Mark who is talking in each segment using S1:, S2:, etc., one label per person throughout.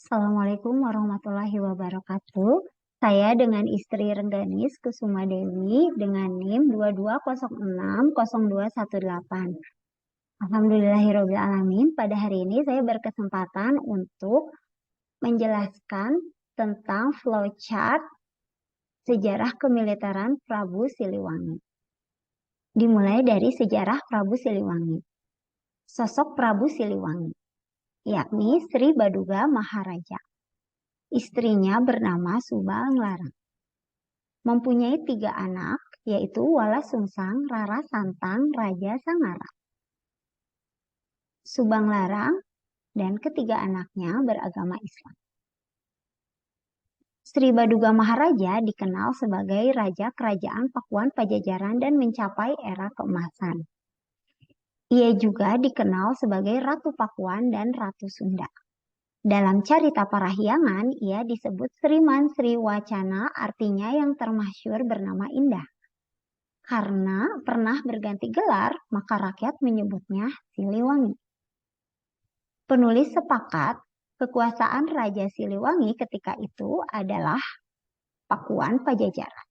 S1: Assalamualaikum warahmatullahi wabarakatuh. Saya dengan istri Rengganis Kusuma Dewi dengan NIM 22060218. Alhamdulillahirrabbilalamin. Pada hari ini saya berkesempatan untuk menjelaskan tentang flowchart sejarah kemiliteran Prabu Siliwangi. Dimulai dari sejarah Prabu Siliwangi. Sosok Prabu Siliwangi, yakni Sri Baduga Maharaja. Istrinya bernama Subanglarang. Mempunyai 3 anak, yaitu Wala Sungsang, Rara Santang, Raja Sangara. Subanglarang dan ketiga anaknya beragama Islam. Sri Baduga Maharaja dikenal sebagai Raja Kerajaan Pakuan Pajajaran dan mencapai era keemasan. Ia juga dikenal sebagai Ratu Pakuan dan Ratu Sunda. Dalam carita parahyangan, ia disebut Sriman Sri Wacana, artinya yang termasyhur bernama Indah. Karena pernah berganti gelar, maka rakyat menyebutnya Siliwangi. Penulis sepakat, kekuasaan Raja Siliwangi ketika itu adalah Pakuan Pajajaran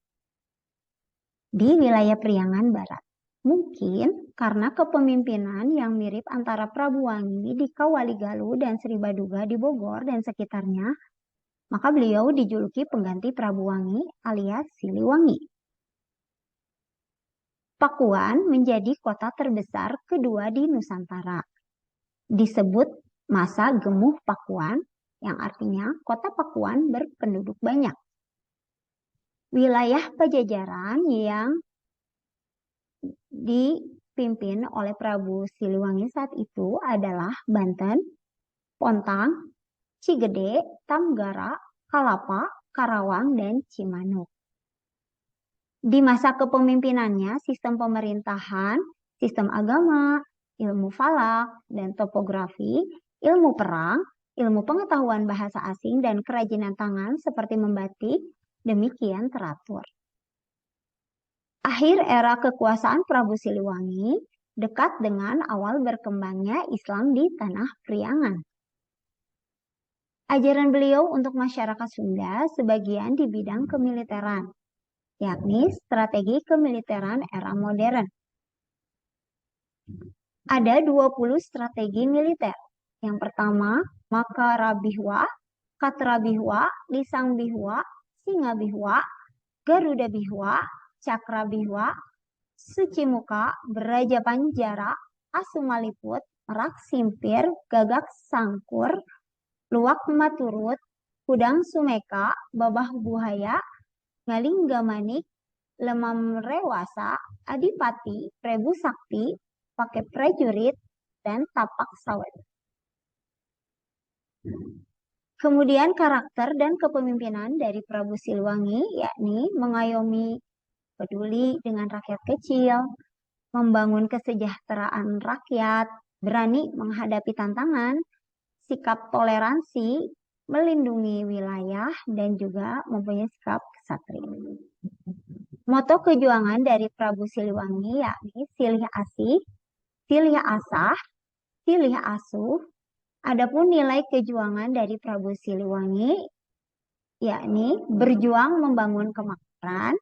S1: di wilayah Priangan Barat. Mungkin karena kepemimpinan yang mirip antara Prabu Wangi di Kawaligaluh dan Sri Baduga di Bogor dan sekitarnya, maka beliau dijuluki pengganti Prabu Wangi alias Siliwangi. Pakuan menjadi kota terbesar kedua di Nusantara. Disebut masa Gemuh Pakuan, yang artinya kota Pakuan berpenduduk banyak. Wilayah Pajajaran yang dipimpin oleh Prabu Siliwangi saat itu adalah Banten, Pontang, Cigede, Tanggara, Kalapa, Karawang, dan Cimanuk. Di masa kepemimpinannya, sistem pemerintahan, sistem agama, ilmu falak, dan topografi, ilmu perang, ilmu pengetahuan bahasa asing, dan kerajinan tangan seperti membatik, demikian teratur. Akhir era kekuasaan Prabu Siliwangi dekat dengan awal berkembangnya Islam di tanah Priangan. Ajaran beliau untuk masyarakat Sunda sebagian di bidang kemiliteran, yakni strategi kemiliteran era modern. Ada 20 strategi militer. Yang pertama, Makarabihwa, Katrabihwa, Lisangbihwa, Singabihwa, Garudabihwa, Cakrabihwa, Sucimuka, Beraja Panjara, Asumaliput, Merak Simpir, Gagak Sangkur, Luwak Maturut, Kudang Sumeka, Babah Buhaya, Ngalingga-manik, Lemam Rewasa, Adipati, Prebu Sakti, Pakai Prajurit, dan Tapak Sawat. Kemudian karakter dan kepemimpinan dari Prabu Siliwangi, yakni mengayomi, peduli dengan rakyat kecil, membangun kesejahteraan rakyat, berani menghadapi tantangan, sikap toleransi, melindungi wilayah, dan juga mempunyai sikap kesatria. Moto kejuangan dari Prabu Siliwangi yakni silih asih, silih asah, silih asuh. Adapun nilai kejuangan dari Prabu Siliwangi yakni berjuang membangun kemakmuran,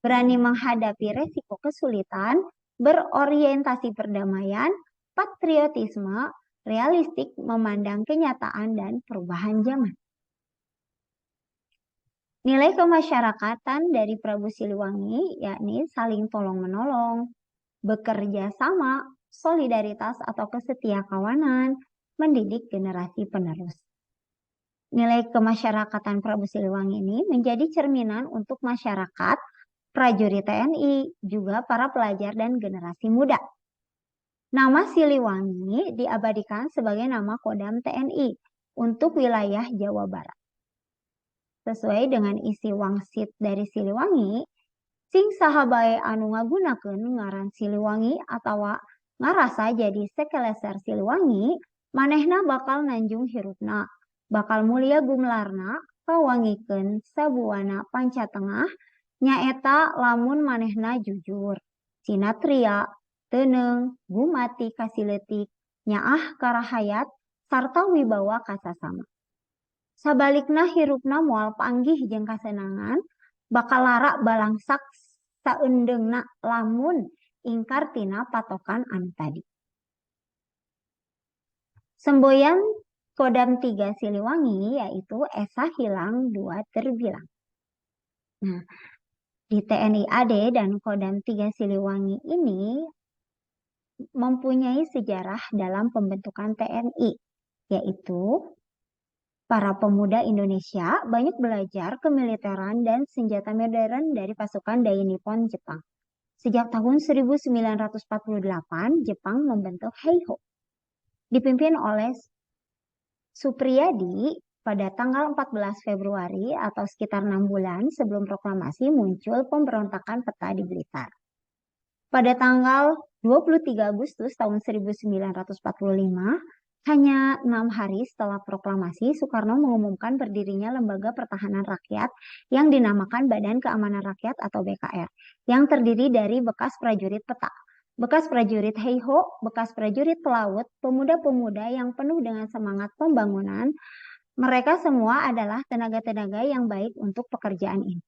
S1: berani menghadapi resiko kesulitan, berorientasi perdamaian, patriotisme, realistik memandang kenyataan dan perubahan zaman. Nilai kemasyarakatan dari Prabu Siliwangi yakni saling tolong-menolong, bekerja sama, solidaritas atau kesetiakawanan, mendidik generasi penerus. Nilai kemasyarakatan Prabu Siliwangi ini menjadi cerminan untuk masyarakat, prajurit TNI, juga para pelajar dan generasi muda. Nama Siliwangi diabadikan sebagai nama Kodam TNI untuk wilayah Jawa Barat. Sesuai dengan isi wangsit dari Siliwangi, sing sahabae anu ngagunakeun ngaran Siliwangi atawa ngarasa jadi sekeleser Siliwangi, manehna bakal nanjung hirupna, bakal mulia gumlarna, kawangikeun sabuana panca tengah, nyaeta lamun manehna jujur, sinatria, teuneng, gumati kasiletik, nyaah karahayat, sarta wibawa kasasama. Sabalikna hirupna moal panggih jeung kasenangan, bakal lara balangsak saendeungna lamun ingkar tina patokan anu tadi. Semboyan Kodam 3 Siliwangi yaitu esa hilang dua terbilang. Nah, di TNI AD dan Kodam 3 Siliwangi ini mempunyai sejarah dalam pembentukan TNI, yaitu para pemuda Indonesia banyak belajar kemiliteran dan senjata modern dari pasukan Dai Nippon Jepang. Sejak tahun 1948, Jepang membentuk Heiho, dipimpin oleh Supriyadi. Pada tanggal 14 Februari atau sekitar 6 bulan sebelum proklamasi muncul pemberontakan peta di Blitar. Pada tanggal 23 Agustus tahun 1945, hanya 6 hari setelah proklamasi, Soekarno mengumumkan berdirinya Lembaga Pertahanan Rakyat yang dinamakan Badan Keamanan Rakyat atau BKR, yang terdiri dari bekas prajurit peta, bekas prajurit Heiho, bekas prajurit pelaut, pemuda-pemuda yang penuh dengan semangat pembangunan. Mereka semua adalah tenaga-tenaga yang baik untuk pekerjaan ini.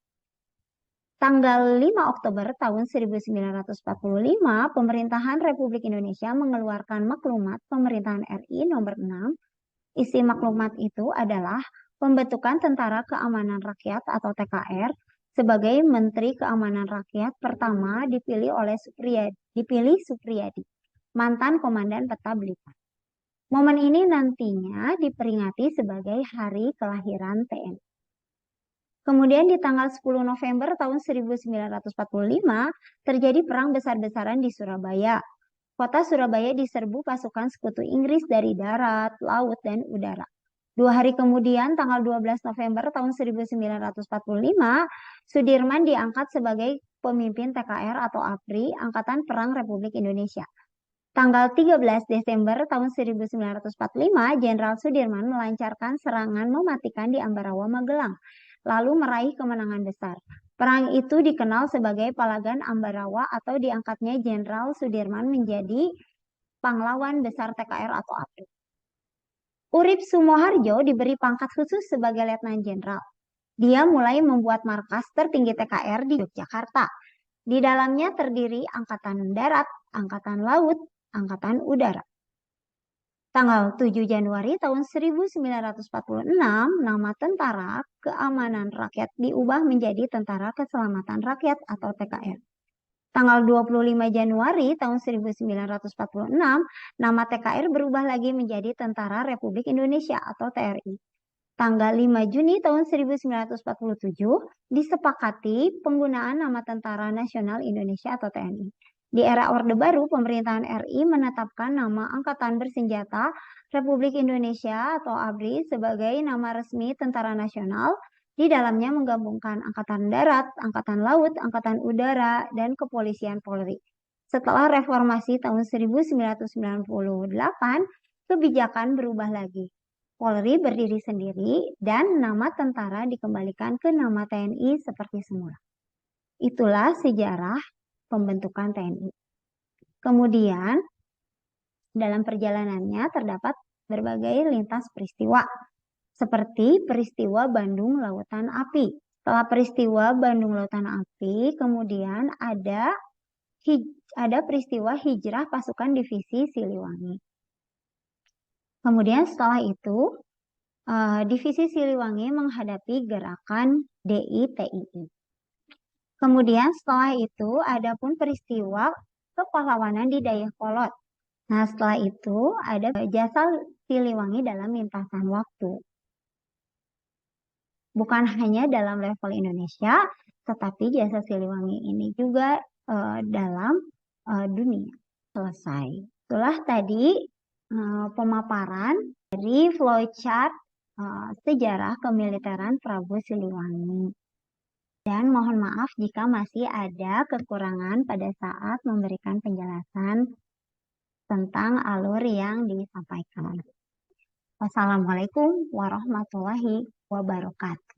S1: Tanggal 5 Oktober tahun 1945, pemerintahan Republik Indonesia mengeluarkan maklumat pemerintahan RI nomor 6. Isi maklumat itu adalah pembentukan Tentara Keamanan Rakyat atau TKR sebagai Menteri Keamanan Rakyat pertama dipilih Supriyadi, mantan Komandan Peta Blitar. Momen ini nantinya diperingati sebagai Hari Kelahiran TNI. Kemudian di tanggal 10 November tahun 1945 terjadi perang besar-besaran di Surabaya. Kota Surabaya diserbu pasukan sekutu Inggris dari darat, laut, dan udara. 2 hari kemudian, tanggal 12 November tahun 1945, Sudirman diangkat sebagai pemimpin TKR atau APRI, Angkatan Perang Republik Indonesia. Tanggal 13 Desember tahun 1945, Jenderal Sudirman melancarkan serangan mematikan di Ambarawa, Magelang, lalu meraih kemenangan besar. Perang itu dikenal sebagai Palagan Ambarawa atau diangkatnya Jenderal Sudirman menjadi pahlawan besar TKR atau APRI. Urip Sumoharjo diberi pangkat khusus sebagai Letnan Jenderal. Dia mulai membuat markas tertinggi TKR di Yogyakarta. Di dalamnya terdiri Angkatan Darat, Angkatan Laut, Angkatan Udara. Tanggal 7 Januari tahun 1946, nama Tentara Keamanan Rakyat diubah menjadi Tentara Keselamatan Rakyat atau TKR. Tanggal 25 Januari tahun 1946, nama TKR berubah lagi menjadi Tentara Republik Indonesia atau TRI. Tanggal 5 Juni tahun 1947, disepakati penggunaan nama Tentara Nasional Indonesia atau TNI. Di era Orde Baru, pemerintahan RI menetapkan nama Angkatan Bersenjata Republik Indonesia atau ABRI sebagai nama resmi Tentara Nasional. Di dalamnya menggabungkan Angkatan Darat, Angkatan Laut, Angkatan Udara, dan Kepolisian Polri. Setelah reformasi tahun 1998, kebijakan berubah lagi. Polri berdiri sendiri dan nama tentara dikembalikan ke nama TNI seperti semula. Itulah sejarah pembentukan TNI. Kemudian, dalam perjalanannya terdapat berbagai lintas peristiwa, seperti peristiwa Bandung Lautan Api. Setelah peristiwa Bandung Lautan Api, kemudian ada peristiwa hijrah pasukan divisi Siliwangi. Kemudian setelah itu, divisi Siliwangi menghadapi gerakan DITII. Kemudian setelah itu, ada pun peristiwa kepahlawanan di Dayakolot. Nah, setelah itu ada jasa Siliwangi dalam lintasan waktu. Bukan hanya dalam level Indonesia, tetapi jasa Siliwangi ini juga dalam dunia. Selesai. Itulah tadi pemaparan dari flowchart sejarah kemiliteran Prabu Siliwangi. Dan mohon maaf jika masih ada kekurangan pada saat memberikan penjelasan tentang alur yang disampaikan. Wassalamualaikum warahmatullahi wabarakatuh.